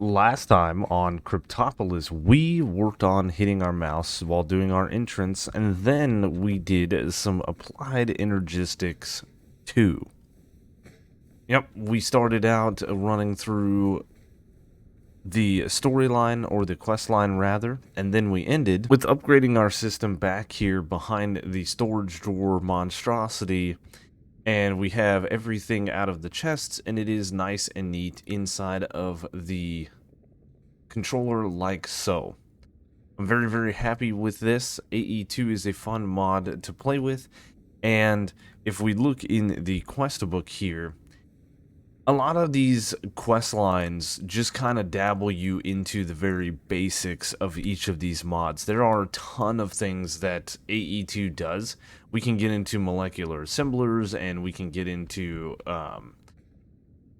Last time on Cryptopolis, we worked on hitting our mouse while doing our entrance, and then we did some applied energistics too. Yep, we started out running through the storyline, or the quest line rather, and then we ended with upgrading our system back here behind the storage drawer monstrosity, and we have everything out of the chests, and it is nice and neat inside of the controller like so. I'm very, very happy with this. AE2 is a fun mod to play with, and if we look in the quest book here, a lot of these quest lines just kind of dabble you into the very basics of each of these mods. There are a ton of things that AE2 does. We can get into molecular assemblers, and we can get into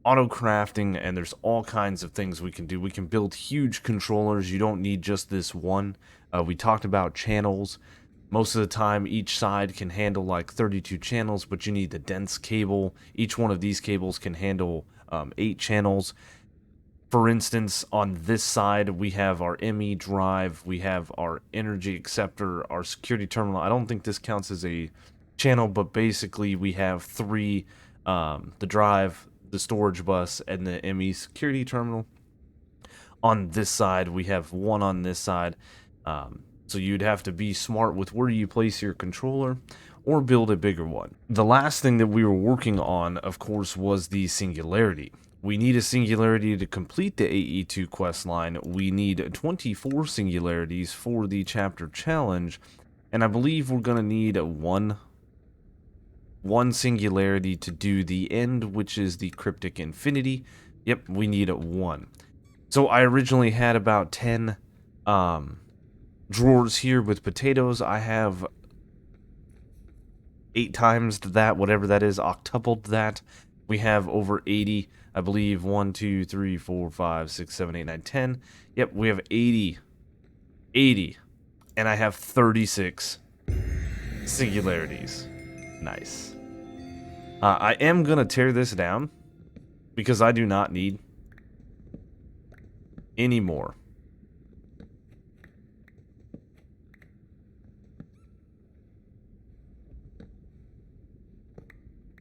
auto crafting, and there's all kinds of things we can do. We can build huge controllers. You don't need just this one. We talked about channels. Most of the time, each side can handle like 32 channels, but you need the dense cable. Each one of these cables can handle 8 channels. For instance, on this side, we have our ME drive, we have our energy acceptor, our security terminal. I don't think this counts as a channel, but basically we have 3, the drive, the storage bus, and the ME security terminal. On this side, we have 1 on this side. So you'd have to be smart with where you place your controller or build a bigger one. The last thing that we were working on, of course, was the singularity. We need a singularity to complete the AE2 quest line. We need 24 singularities for the chapter challenge, and I believe we're going to need one singularity to do the end, which is the cryptic infinity. Yep, we need 1. So I originally had about 10 drawers here with potatoes. I have 8 times that, whatever that is, octupled that. We have over 80, I believe. 1, 2, 3, 4, 5, 6, 7, 8, 9, 10. Yep, we have 80, and I have 36 singularities. Nice. I am gonna tear this down because I do not need any more.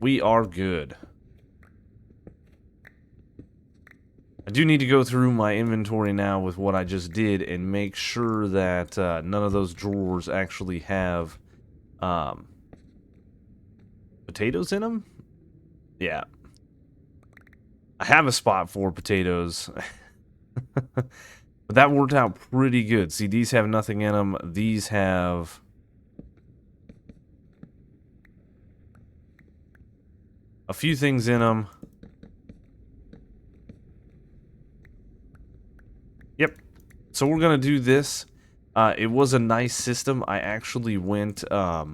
We are good. I do need to go through my inventory now with what I just did and make sure that none of those drawers actually have potatoes in them. Yeah. I have a spot for potatoes. But that worked out pretty good. See, these have nothing in them. These have a few things in them. Yep. So we're going to do this. It was a nice system. I actually went I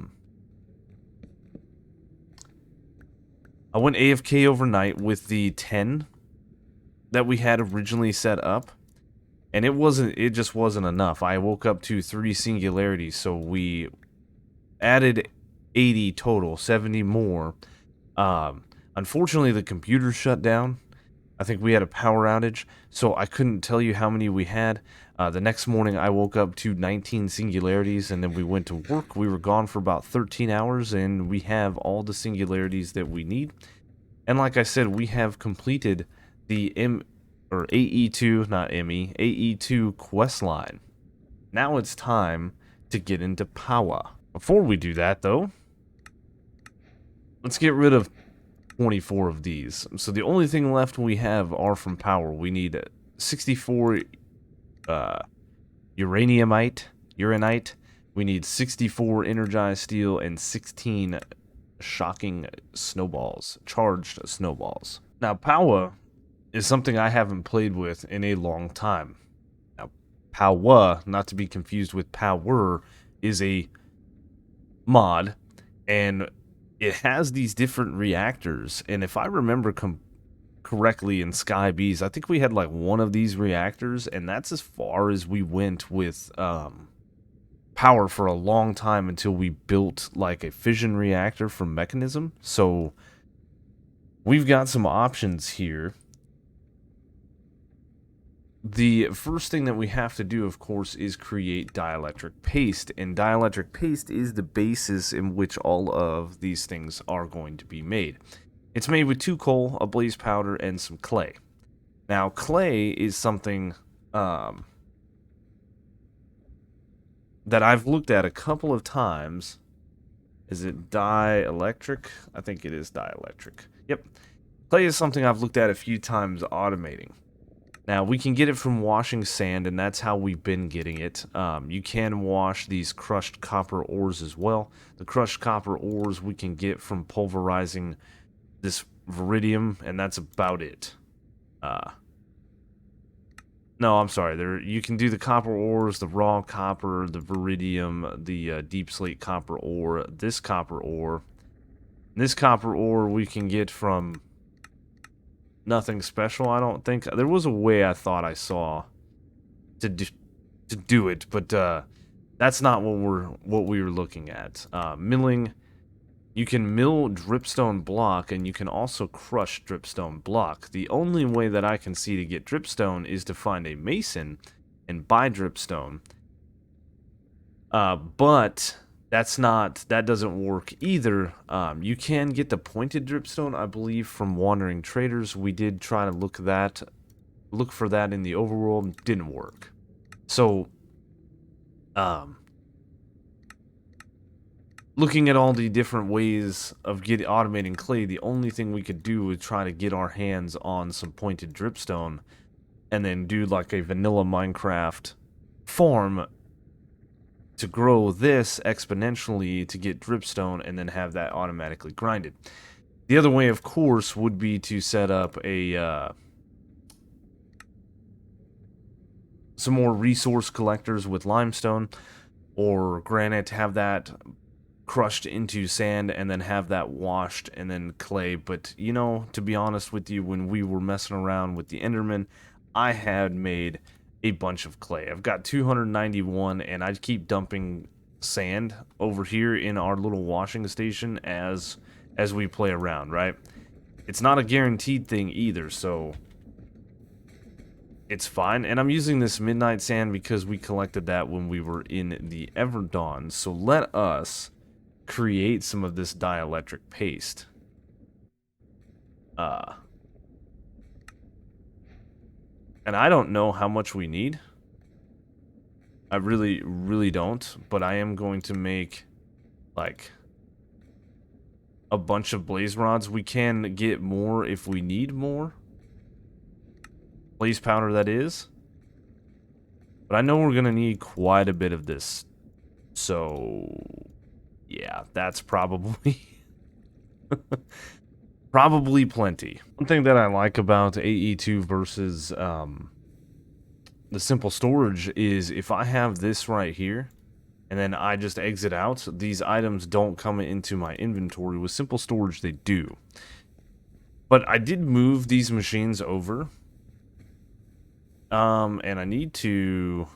went AFK overnight with the 10 that we had originally set up, and it just wasn't enough. I woke up to 3 singularities, so we added 80 total, 70 more. Unfortunately, the computer shut down. I think we had a power outage, so I couldn't tell you how many we had. The next morning, I woke up to 19 singularities, and then we went to work. We were gone for about 13 hours, and we have all the singularities that we need. And like I said, we have completed the AE2, not ME, AE2 quest line. Now it's time to get into Powa. Before we do that, though, let's get rid of 24 of these. So the only thing left we have are from power. We need 64 uranite. We need 64 energized steel and 16 shocking snowballs, charged snowballs. Now, Powa is something I haven't played with in a long time. Now, Powa, not to be confused with Power, is a mod, and it has these different reactors, and if I remember correctly in Sky Bees, I think we had like 1 of these reactors, and that's as far as we went with power for a long time until we built like a fission reactor from Mechanism. So we've got some options here the first thing that we have to do, of course, is create dielectric paste, and dielectric paste is the basis in which all of these things are going to be made. It's made with 2 coal, a blaze powder, and some clay. Now, clay is something that I've looked at a couple of times. Is it dielectric? I think it is dielectric. Yep. Clay is something I've looked at a few times automating. Now, we can get it from washing sand, and that's how we've been getting it. You can wash these crushed copper ores as well. The crushed copper ores we can get from pulverizing this viridium, and that's about it. No, I'm sorry. You can do the copper ores, the raw copper, the viridium, the deep slate copper ore, this copper ore. This copper ore we can get from nothing special, I don't think. There was a way I thought I saw to do it, but that's not what we were looking at. Milling. You can mill dripstone block, and you can also crush dripstone block. The only way that I can see to get dripstone is to find a mason and buy dripstone. But that doesn't work either. You can get the pointed dripstone, I believe, from wandering traders. We did try to look for that in the overworld. Didn't work. So, looking at all the different ways of automating clay, the only thing we could do was try to get our hands on some pointed dripstone and then do like a vanilla Minecraft farm to grow this exponentially to get dripstone and then have that automatically grinded. The other way, of course, would be to set up a some more resource collectors with limestone or granite, have that crushed into sand and then have that washed and then clay. But, you know, to be honest with you, when we were messing around with the Enderman, I had made a bunch of clay. I've got 291, and I keep dumping sand over here in our little washing station as we play around, right? It's not a guaranteed thing either, so it's fine. And I'm using this midnight sand because we collected that when we were in the Everdawn. So let us create some of this dielectric paste. And I don't know how much we need. I really, really don't. But I am going to make, like, a bunch of blaze rods. We can get more if we need more. Blaze powder, that is. But I know we're going to need quite a bit of this. So, yeah, that's probably... probably plenty. One thing that I like about AE2 versus the simple storage is if I have this right here and then I just exit out, these items don't come into my inventory. With simple storage, they do. But I did move these machines over. And I need to...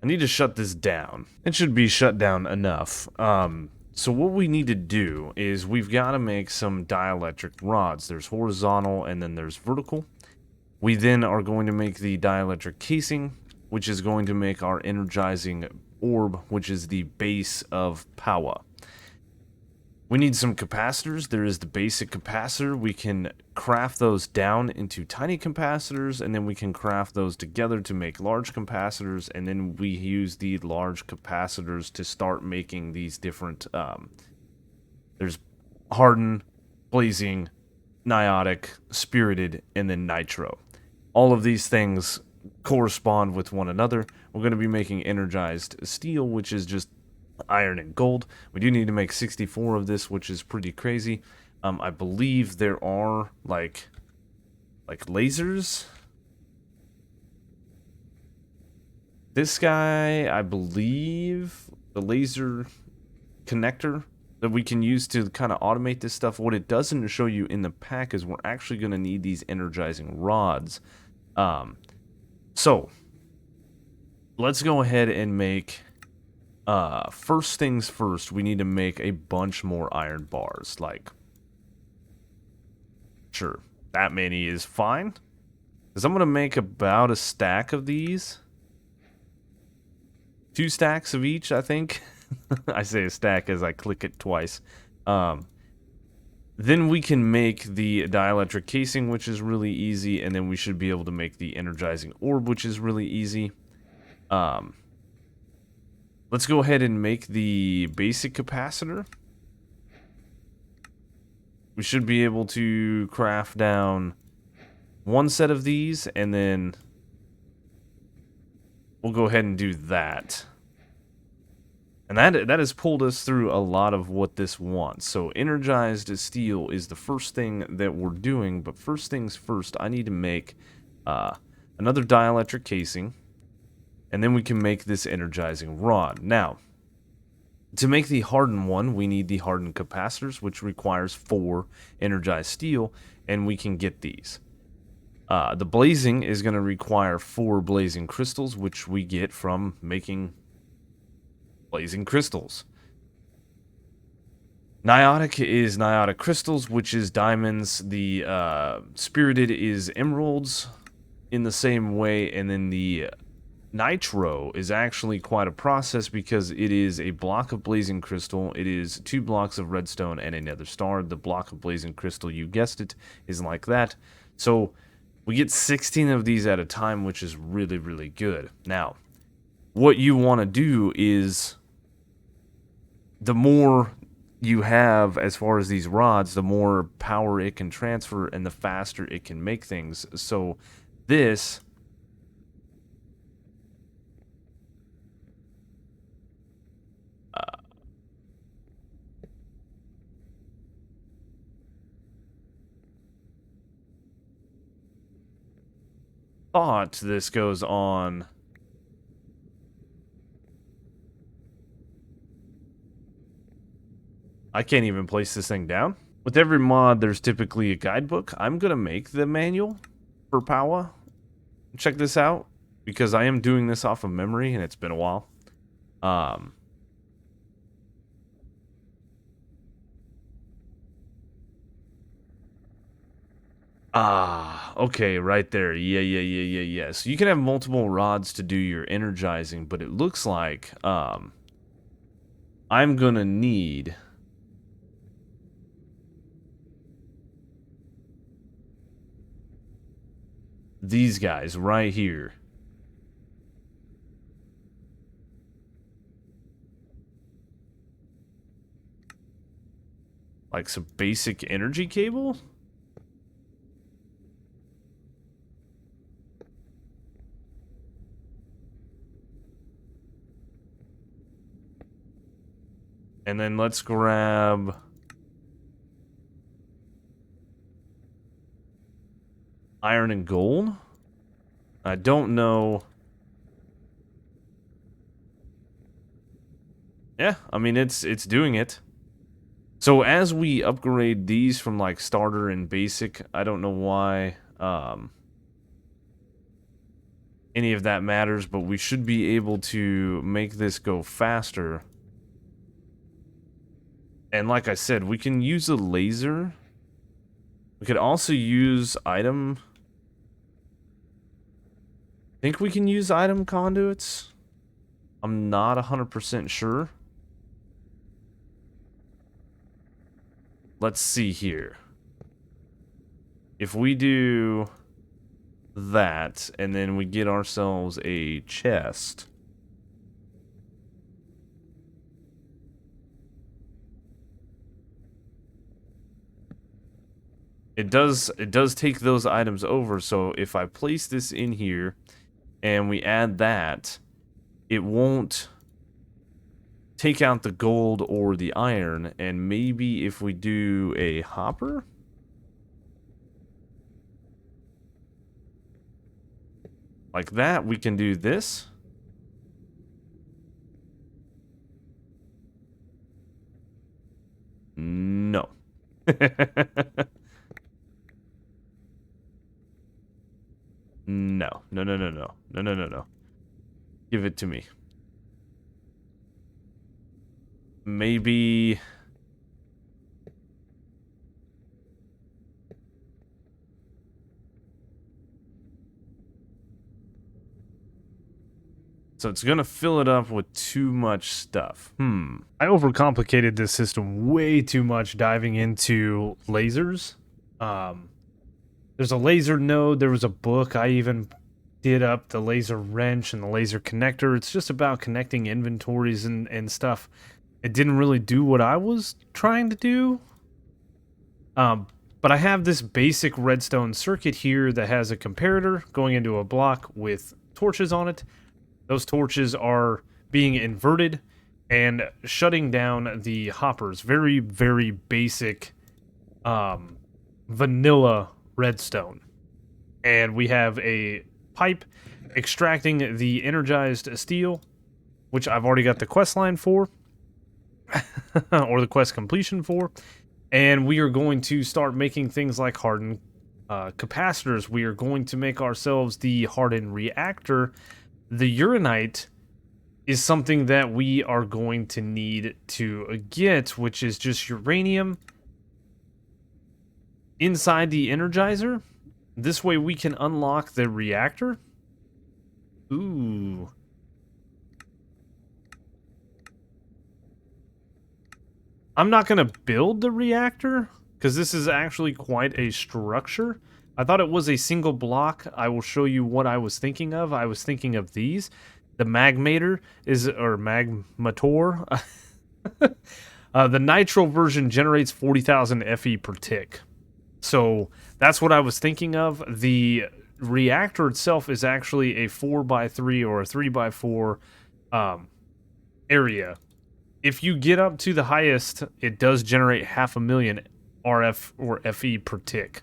I need to shut this down. It should be shut down enough. So what we need to do is we've got to make some dielectric rods. There's horizontal and then there's vertical. We then are going to make the dielectric casing, which is going to make our energizing orb, which is the base of Powa. We need some capacitors. There is the basic capacitor. We can craft those down into tiny capacitors, and then we can craft those together to make large capacitors, and then we use the large capacitors to start making these different, there's hardened, blazing, niotic, spirited, and then nitro. All of these things correspond with one another. We're going to be making energized steel, which is just iron and gold. We do need to make 64 of this, which is pretty crazy. I believe there are like lasers. This guy, I believe the laser connector, that we can use to kind of automate this stuff. What it doesn't show you in the pack is we're actually going to need these energizing rods. So let's go ahead and make, first things first, we need to make a bunch more iron bars. Like, sure, that many is fine. Because I'm going to make about a stack of these. 2 stacks of each, I think. I say a stack as I click it twice. Then we can make the dielectric casing, which is really easy, and then we should be able to make the energizing orb, which is really easy. Let's go ahead and make the basic capacitor. We should be able to craft down 1 set of these, and then we'll go ahead and do that. And that has pulled us through a lot of what this wants. So energized steel is the first thing that we're doing, but first things first, I need to make another dielectric casing, and then we can make this energizing rod. Now, to make the hardened one, we need the hardened capacitors, which requires 4 energized steel, and we can get these. The blazing is going to require 4 blazing crystals, which we get from making blazing crystals. Niotic is niotic crystals, which is diamonds. The spirited is emeralds in the same way, and then the nitro is actually quite a process because it is a block of blazing crystal. It is 2 blocks of redstone and a nether star. The block of blazing crystal, you guessed it, is like that. So we get 16 of these at a time, which is really, really good. Now, what you want to do is, the more you have as far as these rods, the more power it can transfer and the faster it can make things. So this thought this goes on. I can't even place this thing down. With every mod, there's typically a guidebook. I'm going to make the manual for Powa. Check this out, because I am doing this off of memory, and it's been a while. Okay, right there. Yeah. So you can have multiple rods to do your energizing, but it looks like, I'm going to need these guys right here. Like some basic energy cable? And then let's grab iron and gold. I don't know. Yeah, I mean, it's doing it. So as we upgrade these from like starter and basic, I don't know why any of that matters, but we should be able to make this go faster. And like I said, we can use a laser. We could also use item. I think we can use item conduits. I'm not 100% sure. Let's see here. If we do that, and then we get ourselves a chest. It does take those items over, so if I place this in here and we add that, it won't take out the gold or the iron. And maybe if we do a hopper, like that, we can do this. No. No, no, no, no. No, no, no, no. Give it to me. Maybe... So it's going to fill it up with too much stuff. I overcomplicated this system way too much diving into lasers. There's a laser node. There was a book. I even did up the laser wrench and the laser connector. It's just about connecting inventories and stuff. It didn't really do what I was trying to do. But I have this basic redstone circuit here that has a comparator going into a block with torches on it. Those torches are being inverted and shutting down the hoppers. Very, very basic vanilla redstone. And we have a pipe extracting the energized steel, which I've already got the quest line for, or the quest completion for. And we are going to start making things like hardened capacitors. We are going to make ourselves the hardened reactor. The uranite is something that we are going to need to get, which is just uranium inside the energizer. This way we can unlock the reactor. Ooh. I'm not going to build the reactor, because this is actually quite a structure. I thought it was a single block. I will show you what I was thinking of. I was thinking of these. The magmator is, or magmator. The nitro version generates 40,000 FE per tick. So that's what I was thinking of. The reactor itself is actually a 4x3 or a 3x4 area. If you get up to the highest, it does generate 500,000 RF or FE per tick,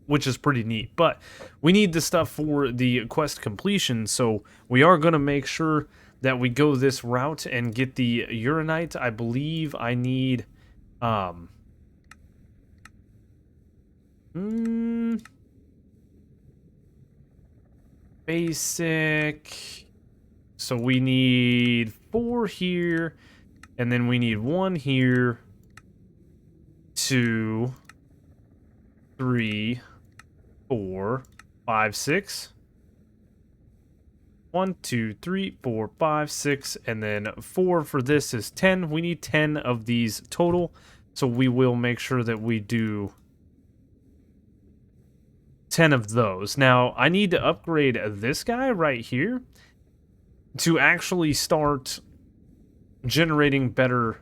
which is pretty neat. But we need the stuff for the quest completion, so we are going to make sure that we go this route and get the uranite. I believe I need basic. So we need 4 here, and then we need 1 here, 2, 3, 4, 5, 6. 1, 2, 3, 4, 5, 6, and then 4 for this is 10. We need 10 of these total, so we will make sure that we do 10 of those. Now, I need to upgrade this guy right here to actually start generating better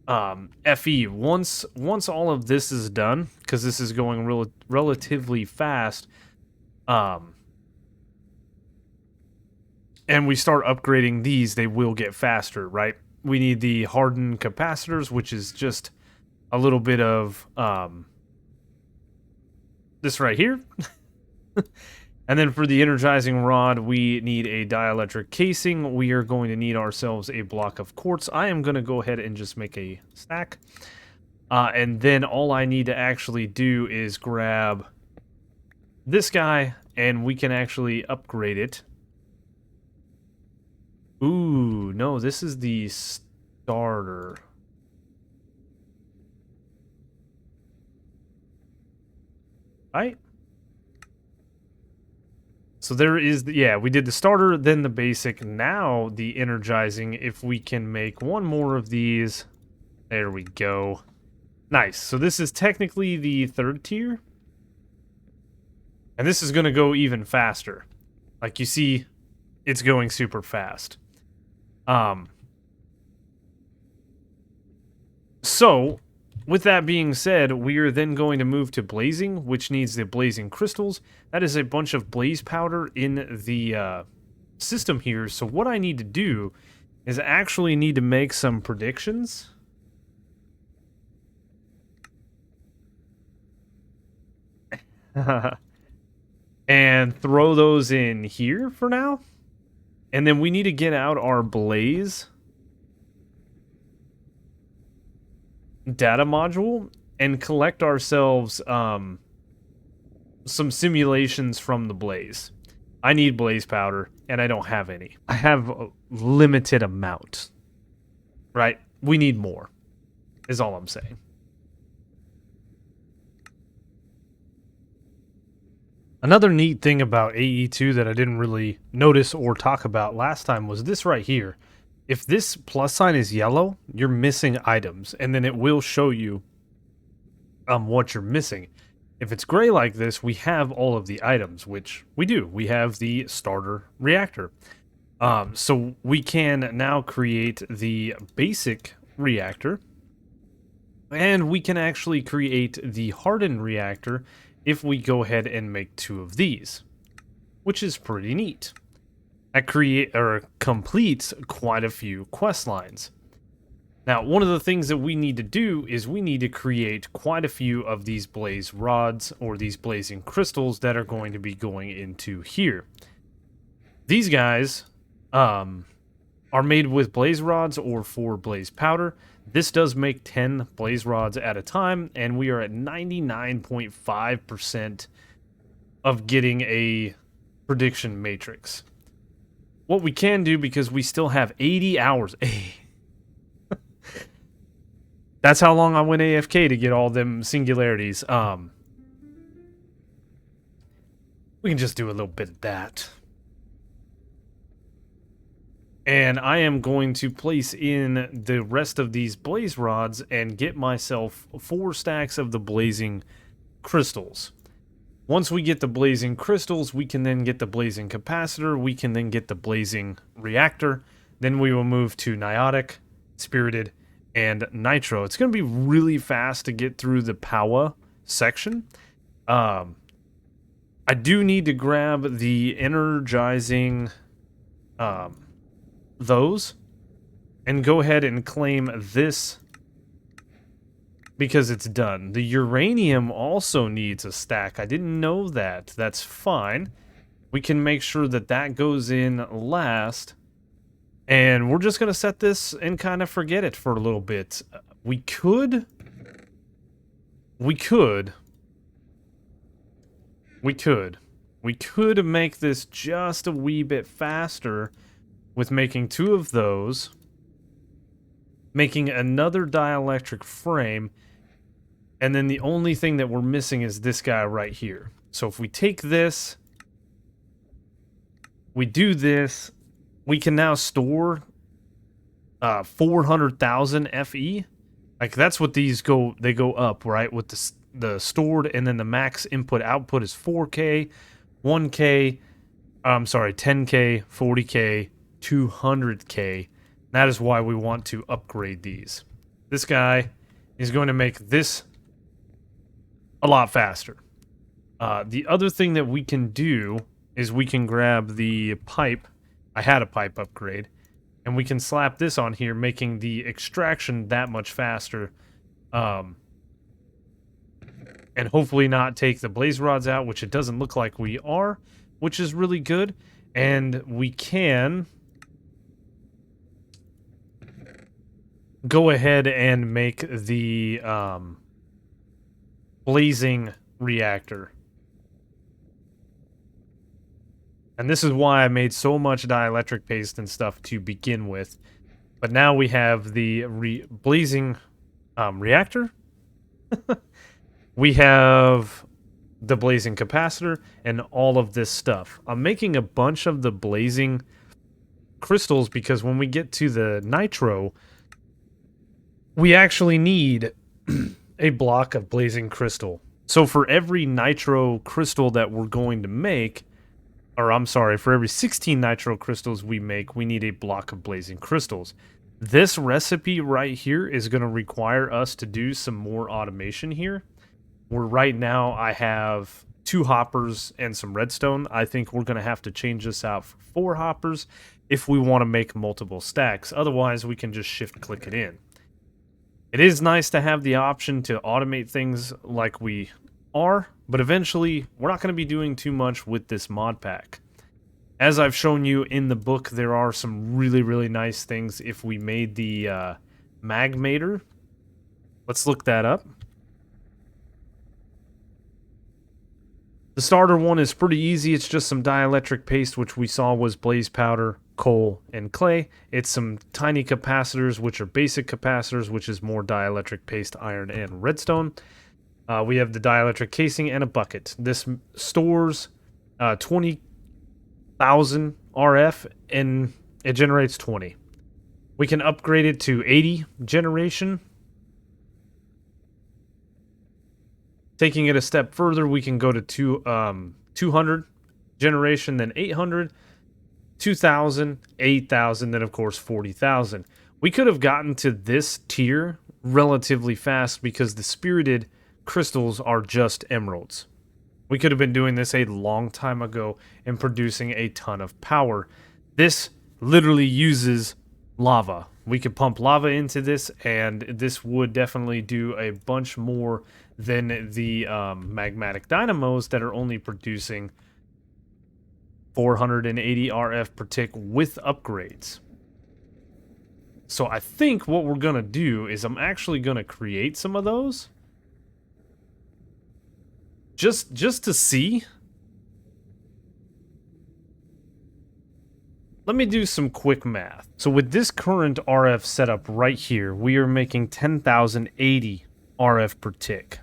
FE. Once all of this is done, because this is going relatively fast, and we start upgrading these, they will get faster, right? We need the hardened capacitors, which is just a little bit of this right here. And then for the energizing rod, we need a dielectric casing. We are going to need ourselves a block of quartz. I am going to go ahead and just make a stack. And then all I need to actually do is grab this guy, and we can actually upgrade it. Ooh, no, this is the starter. Right? So there is, yeah, we did the starter, then the basic, now the energizing. If we can make 1 more of these, there we go. Nice. So this is technically the 3rd tier. And this is going to go even faster. Like you see, it's going super fast. So, with that being said, we are then going to move to blazing, which needs the blazing crystals. That is a bunch of blaze powder in the system here. So what I need to do is actually need to make some predictions. And throw those in here for now. And then we need to get out our blaze. data module and collect ourselves some simulations from the blaze. I need blaze powder, and I don't have any. I have a limited amount, right? We need more, is all I'm saying. Another neat thing about AE2 that I didn't really notice or talk about last time was this right here. If this plus sign is yellow, you're missing items, and then it will show you what you're missing. If it's gray like this, we have all of the items, which we do. We have the starter reactor. So we can now create the basic reactor, and we can actually create the hardened reactor if we go ahead and make 2 of these, which is pretty neat. That completes quite a few quest lines. Now, one of the things that we need to do is we need to create quite a few of these blaze rods or these blazing crystals that are going to be going into here. These guys are made with blaze rods or for blaze powder. This does make 10 blaze rods at a time, and we are at 99.5% of getting a prediction matrix. What we can do, because we still have 80 hours... That's how long I went AFK to get all them singularities. We can just do a little bit of that. And I am going to place in the rest of these blaze rods and get myself 4 stacks of the blazing crystals. Once we get the blazing crystals, we can then get the blazing capacitor, we can then get the blazing reactor, then we will move to Niotic, Spirited, and Nitro. It's going to be really fast to get through the Powa section. I do need to grab the energizing those and go ahead and claim this because it's done. The uranium also needs a stack. I didn't know that. That's fine. We can make sure that that goes in last. And we're just going to set this and kind of forget it for a little bit. We could make this just a wee bit faster with making 2 of those, making another dielectric frame, and then the only thing that we're missing is this guy right here. So if we take this, we do this, we can now store 400,000 FE. Like, that's what these go, they go up, right? With the stored, and then the max input output is 4K, 1K, I'm sorry, 10K, 40K, 200K. That is why we want to upgrade these. This guy is going to make this a lot faster. The other thing that we can do is we can grab the pipe. I had a pipe upgrade, and we can slap this on here, making the extraction that much faster, and hopefully not take the blaze rods out, which it doesn't look like we are, which is really good. And we can go ahead and make the blazing reactor. And this is why I made so much dielectric paste and stuff to begin with. But now we have the blazing reactor. We have the blazing capacitor and all of this stuff. I'm making a bunch of the blazing crystals because when we get to the nitro, we actually need a block of blazing crystal. So for every nitro crystal that we're going to make, or I'm sorry, for every 16 nitro crystals we make, we need a block of blazing crystals. This recipe right here is going to require us to do some more automation here. Where right now I have 2 hoppers and some redstone. I think we're going to have to change this out for 4 hoppers if we want to make multiple stacks. Otherwise, we can just shift-click it in. It is nice to have the option to automate things like we are, but eventually we're not going to be doing too much with this mod pack. As I've shown you in the book, there are some really, really nice things if we made the magmator. Let's look that up. The starter one is pretty easy. It's just some dielectric paste, which we saw was blaze powder, coal, and clay. It's some tiny capacitors, which are basic capacitors, which is more dielectric paste, iron, and redstone. We have the dielectric casing and a bucket. This stores 20,000 RF, and it generates 20. We can upgrade it to 80 generation. Taking it a step further, we can go to 200 generation, then 800, 2,000, 8,000, then of course 40,000. We could have gotten to this tier relatively fast because the spirited crystals are just emeralds. We could have been doing this a long time ago and producing a ton of power. This literally uses lava. We could pump lava into this, and this would definitely do a bunch more than the magmatic dynamos that are only producing 480 RF per tick with upgrades. So I think what we're going to do is I'm actually going to create some of those. Just to see. Let me do some quick math. So with this current RF setup right here, we are making 10,080 RF per tick.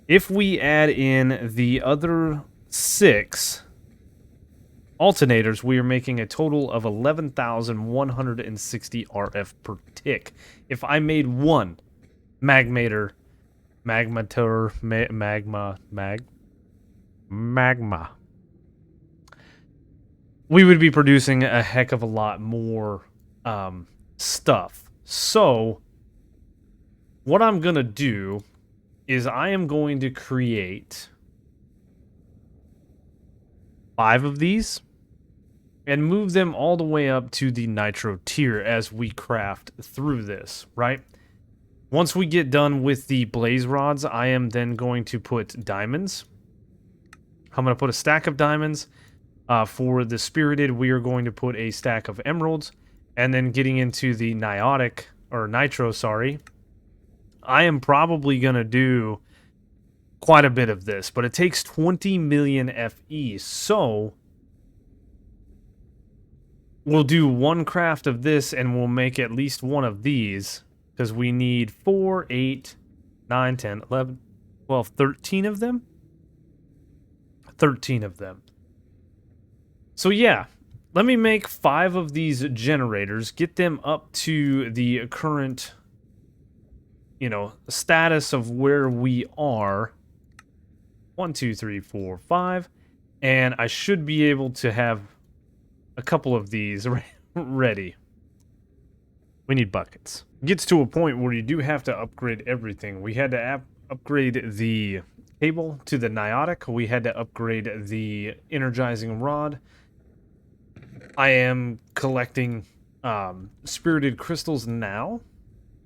If we add in the other 6 alternators, we are making a total of 11,160 RF per tick. If I made one magma, we would be producing a heck of a lot more stuff. So what I'm gonna do is I am going to create 5 of these and move them all the way up to the nitro tier as we craft through this, right? Once we get done with the blaze rods, I am then going to put diamonds. I'm going to put a stack of diamonds. For the spirited, we are going to put a stack of emeralds. And then getting into the nitro, sorry. I am probably going to do quite a bit of this, but it takes 20 million FE. So we'll do one craft of this and we'll make at least one of these. Because we need 4, 8, 9, 10, 11, 12, 13 of them. 13 of them. So yeah, let me make 5 of these generators, get them up to the current, status of where we are. 1, 2, 3, 4, 5. And I should be able to have a couple of these ready. We need buckets. It gets to a point where you do have to upgrade everything. We had to upgrade the cable to the niotic. We had to upgrade the energizing rod. I am collecting spirited crystals now.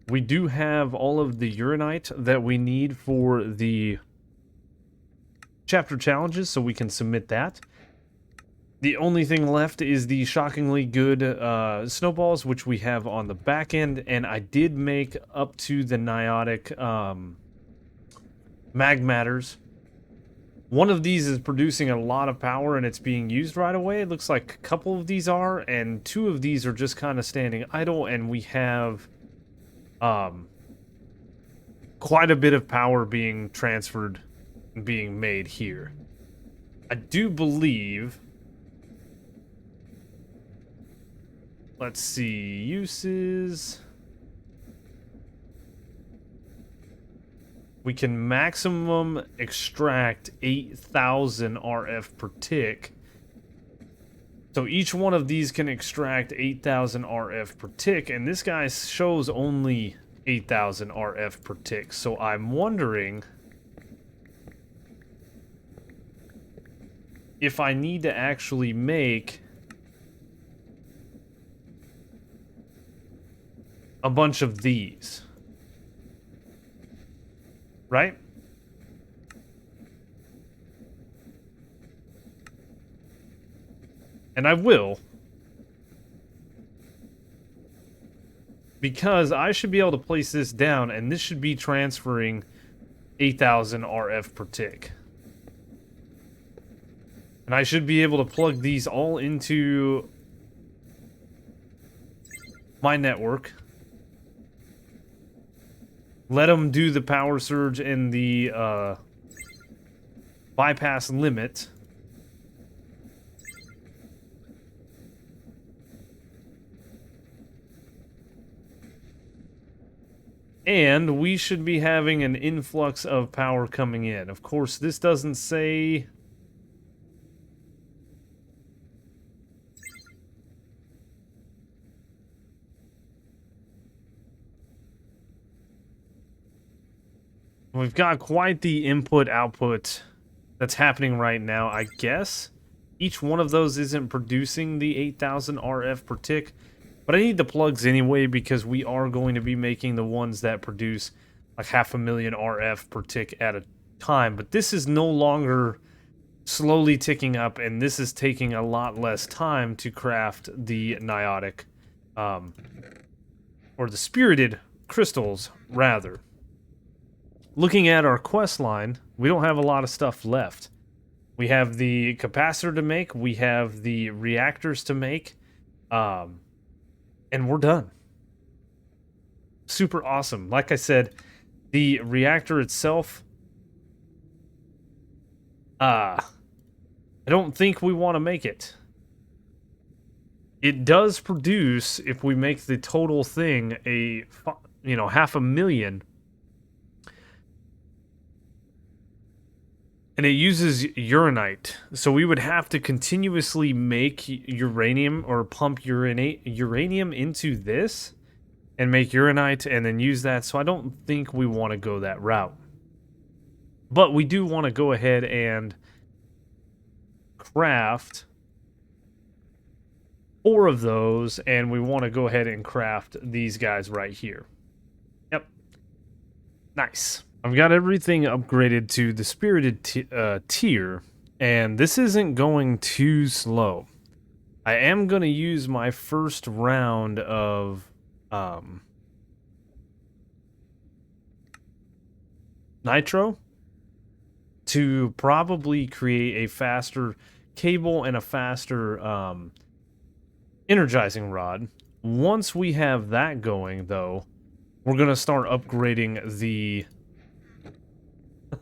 We do have all of the uranite that we need for the chapter challenges, so we can submit that. The only thing left is the shockingly good snowballs, which we have on the back end, and I did make up to the niotic mag matters. One of these is producing a lot of power and it's being used right away. It looks like a couple of these are, and 2 of these are just kind of standing idle, and we have quite a bit of power being transferred and being made here. I do believe... Let's see, uses. We can maximum extract 8,000 RF per tick. So each one of these can extract 8,000 RF per tick, and this guy shows only 8,000 RF per tick. So I'm wondering if I need to actually make a bunch of these. Right? And I will. because I should be able to place this down, and this should be transferring 8,000 RF per tick. And I should be able to plug these all into my network. Let them do the power surge and the bypass limit. And we should be having an influx of power coming in. Of course, this doesn't say... We've got quite the input-output that's happening right now, I guess. Each one of those isn't producing the 8,000 RF per tick. But I need the plugs anyway because we are going to be making the ones that produce like 500,000 RF per tick at a time. But this is no longer slowly ticking up, and this is taking a lot less time to craft the Niotic, or the spirited crystals, rather. Looking at our quest line, we don't have a lot of stuff left. We have the capacitor to make, we have the reactors to make, and we're done. Super awesome. Like I said, the reactor itself, I don't think we want to make it. It does produce, if we make the total thing a, 500,000. And it uses uranite, so we would have to continuously make uranium or pump uranium into this and make uranite and then use that. So I don't think we want to go that route. But we do want to go ahead and craft 4 of those, and we want to go ahead and craft these guys right here. Yep. Nice. I've got everything upgraded to the spirited tier, and this isn't going too slow. I am going to use my first round of nitro to probably create a faster cable and a faster energizing rod. Once we have that going, though, we're going to start upgrading the...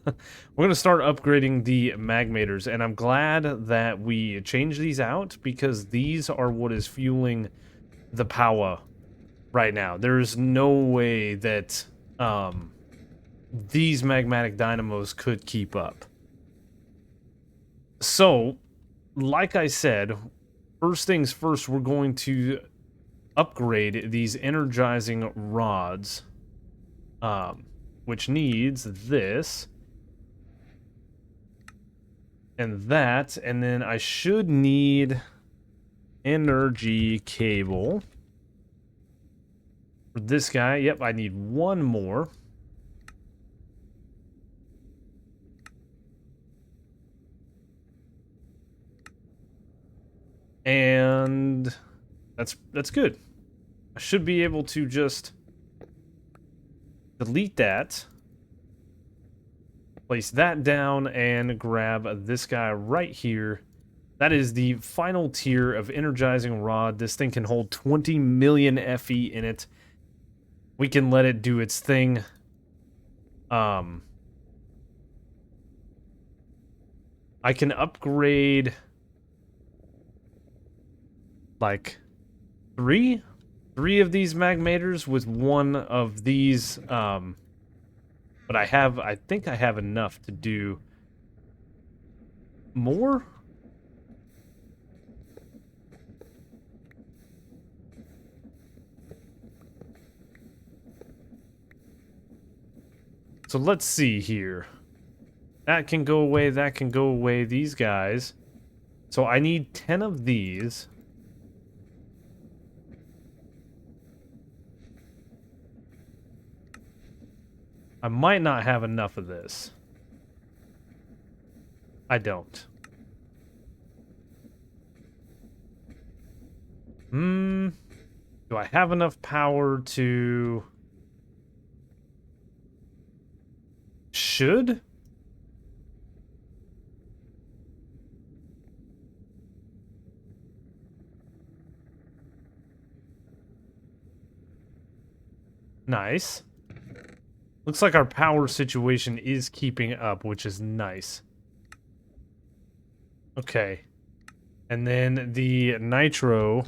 We're going to start upgrading the magmators, and I'm glad that we changed these out because these are what is fueling the Powa right now. There's no way that these magmatic dynamos could keep up. So, like I said, first things first, we're going to upgrade these energizing rods, which needs this and that, and then I should need energy cable for this guy. Yep, I need one more. And that's good. I should be able to just delete that, place that down, and grab this guy right here. That is the final tier of energizing rod. This thing can hold 20 million FE in it. We can let it do its thing. I can upgrade like three of these magmators with one of these, but I think I have enough to do more. So let's see here. That can go away, that can go away, these guys. So I need 10 of these. I might not have enough of this. I don't. Do I have enough power to... Should? Nice. Looks like our power situation is keeping up, which is nice. Okay. And then the nitro...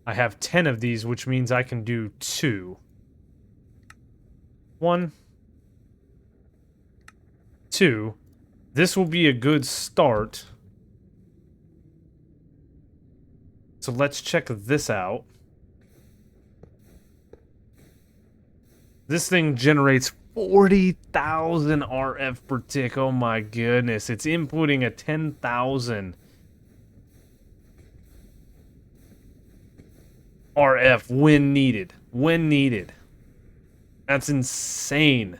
I have 10 of these, which means I can do 2. 1. 2. This will be a good start. So let's check this out. This thing generates 40,000 RF per tick. Oh my goodness. It's inputting a 10,000 RF when needed. When needed. That's insane.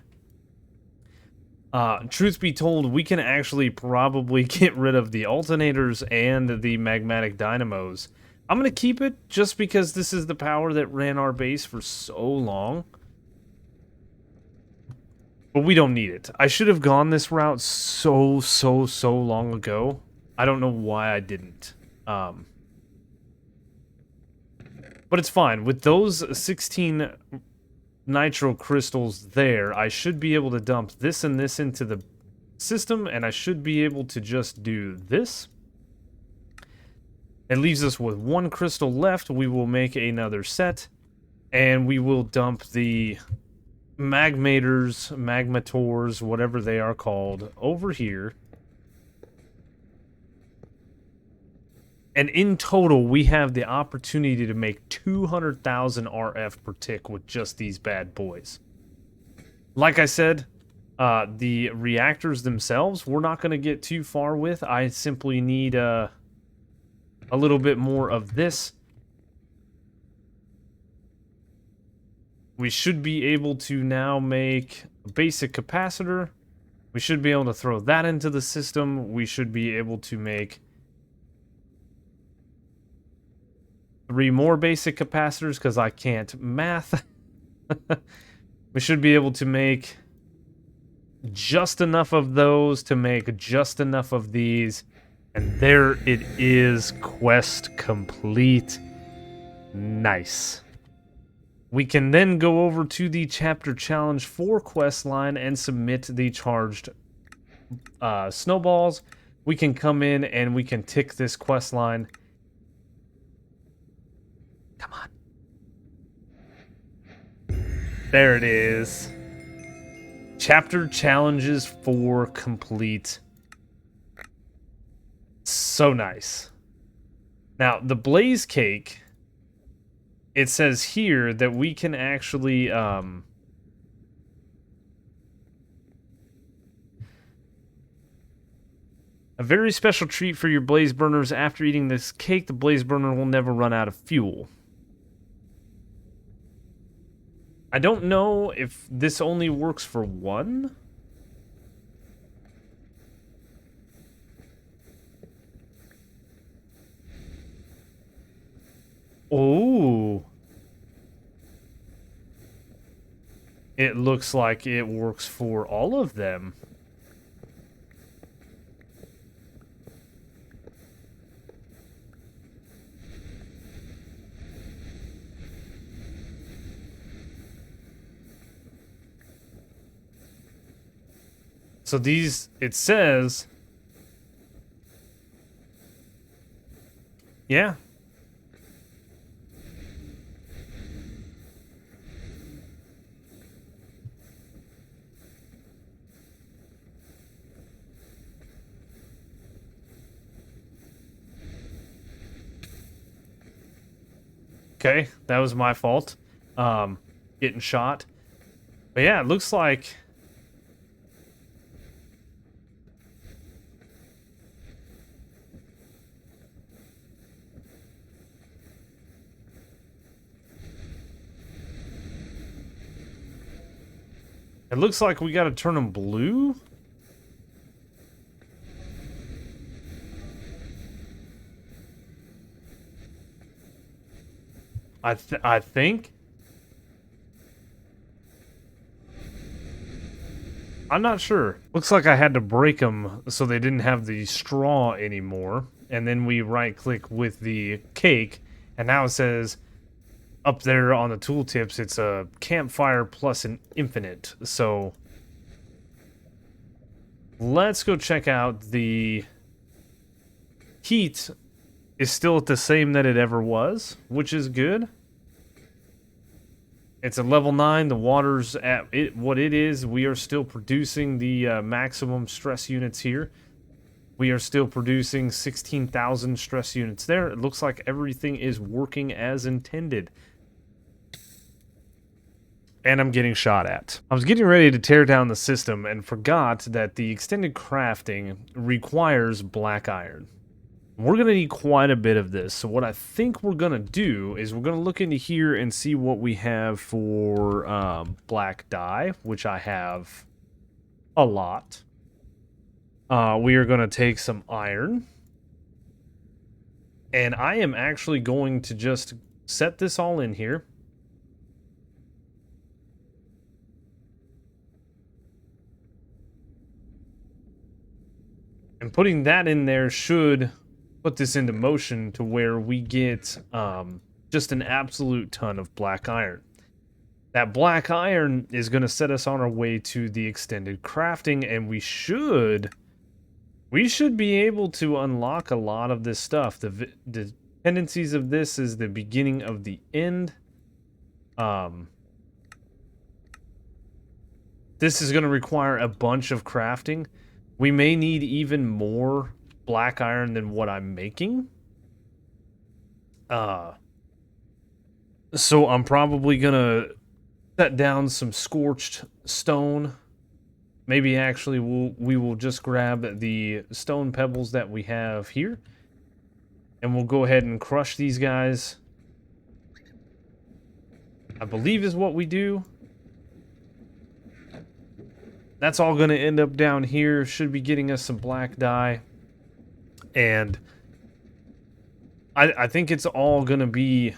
Truth be told, we can actually probably get rid of the alternators and the magmatic dynamos. I'm going to keep it just because this is the power that ran our base for so long. But we don't need it. I should have gone this route so long ago. I don't know why I didn't. But it's fine. With those 16 nitro crystals there, I should be able to dump this and this into the system, and I should be able to just do this. It leaves us with 1 crystal left. We will make another set, and we will dump the magmators, magmators, whatever they are called, over here. And in total, we have the opportunity to make 200,000 RF per tick with just these bad boys. Like I said, the reactors themselves, we're not going to get too far with. I simply need a little bit more of this. We should be able to now make a basic capacitor. We should be able to throw that into the system. We should be able to make 3 more basic capacitors because I can't math. We should be able to make just enough of those to make just enough of these. And there it is, quest complete. Nice. We can then go over to the chapter challenge 4 quest line and submit the charged snowballs. We can come in and we can tick this quest line. Come on. There it is. Chapter challenges 4 complete. So nice. Now, the blaze cake, it says here that we can actually a very special treat for your blaze burners. After eating this cake, the blaze burner will never run out of fuel. I don't know if this only works for 1. Oh. It looks like it works for all of them. So these, it says, yeah. Okay, that was my fault. Getting shot. But yeah, it looks like we got to turn them blue. I think. I'm not sure. Looks like I had to break them so they didn't have the straw anymore. And then we right-click with the cake, and now it says up there on the tooltips, it's a campfire plus an infinite. So let's go check out the heat is still at the same that it ever was, which is good. It's a level 9. The water's at it what it is. We are still producing the maximum stress units here. We are still producing 16,000 stress units there. It looks like everything is working as intended. And I'm getting shot at. I was getting ready to tear down the system and forgot that the extended crafting requires black iron. We're going to need quite a bit of this. So what I think we're going to do is we're going to look into here and see what we have for black dye, which I have a lot. We are going to take some iron. And I am actually going to just set this all in here. And putting that in there should put this into motion to where we get just an absolute ton of black iron. That black iron is going to set us on our way to the extended crafting, and we should be able to unlock a lot of this stuff. The dependencies of this is the beginning of the end. This is going to require a bunch of crafting. We may need even more black iron than what I'm making. So I'm probably gonna set down some scorched stone. Maybe actually we will just grab the stone pebbles that we have here, and we'll go ahead and crush these guys. I believe is what we do. That's all going to end up down here. Should be getting us some black dye. And I think it's all going to be...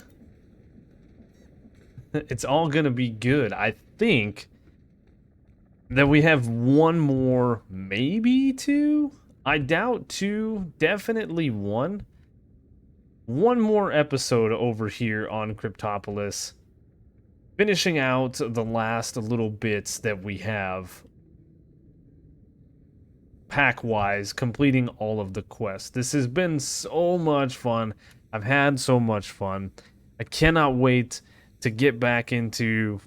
It's all going to be good. I think that we have one more, maybe two? I doubt two. Definitely one. One more episode over here on Cryptopolis. Finishing out the last little bits that we have pack-wise, completing all of the quests. This has been so much fun. I've had so much fun. I cannot wait to get back into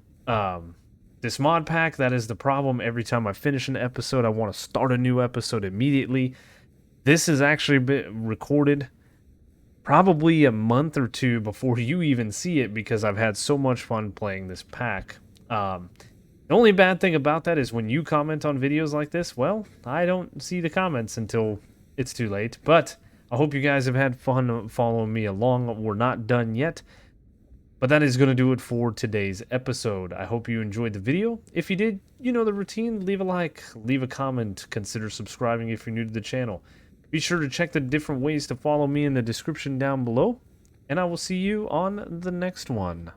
this mod pack. That is the problem. Every time I finish an episode, I want to start a new episode immediately. This has actually been recorded probably a month or two before you even see it, because I've had so much fun playing this pack. The only bad thing about that is when you comment on videos like this, well, I don't see the comments until it's too late. But I hope you guys have had fun following me along. We're not done yet. But that is going to do it for today's episode. I hope you enjoyed the video. If you did, you know the routine. Leave a like, leave a comment, consider subscribing if you're new to the channel. Be sure to check the different ways to follow me in the description down below. And I will see you on the next one.